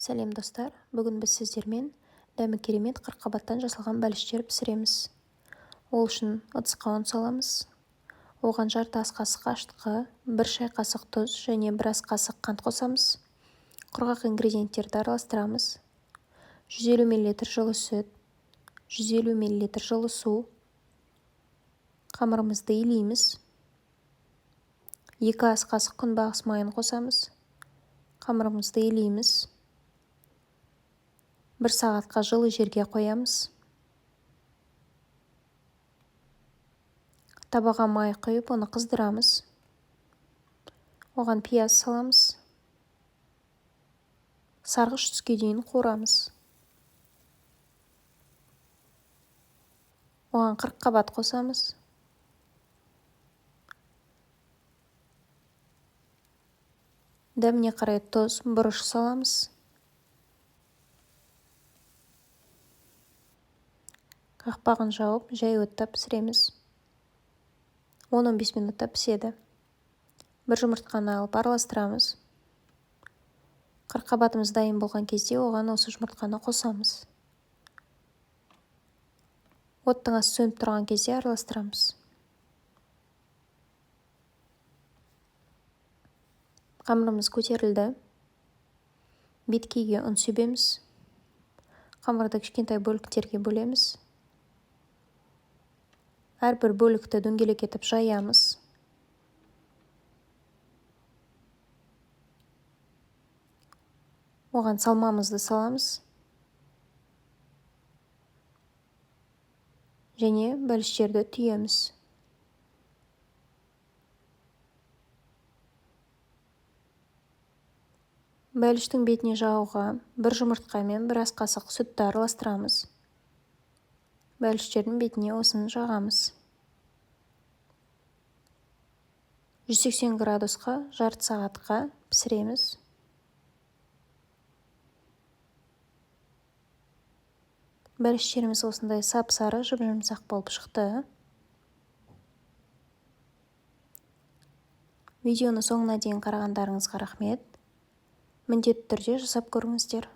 Сәлем достар, бүгін біз сіздермен дәмі керемет қырыққабаттан жасалған бәліштер пісіреміз. Ол үшін ыдысқа ұн саламыз. Оған жарты ас қасық ашытқы, 1 шай қасық тұз және 1 ас қасық қант қосамыз. Құрғақ ингредиенттерді араластырамыз. 150 мл жылы сүт, 150 мл жылы су. Қамырымызды илейміз. 2 ас қасық күнбағыс майын қосамыз. Қамырымызды илейміз. 1 сағатқа жылы жерге қоямыз. Табаға май құйып, оны қыздырамыз. Оған пияз саламыз. Сарғыш түске дейін қуырамыз. Оған 40 қабат қосамыз. Дәміне қарай тұз, бұрыш саламыз. Қақпағын жауып, жай отта пісіреміз. 10-15 минутта піседі. 1 жұмыртқаны алып араластырамыз. Қырыққабатымыз дайын болған кезде оған осы жұмыртқаны қосамыз. Оттың асы сөніп тұрған кезде араластырамыз. Қамырымыз көтерілді. Беткейге ұн себеміз. Қамырды кішкентай бөліктерге бөлеміз. Әрбір бөлікті дөңгелек етіп жаямыз. Оған салмамызды саламыз. Және бәліштерді түйеміз. Бәліштің бетіне жағуға 1 жұмыртқа мен 1 ас қасық сүтті араластырамыз. Бәліштердің бетіне осыны жағамыз. 180 градусқа жарты сағатқа пісіреміз. Бәліштеріміз осындай сап-сары жып-жұмсақ болып шықты. Видеоны соңына дейін қарағандарыңызға рахмет. Міндетті түрде жасап көріңіздер.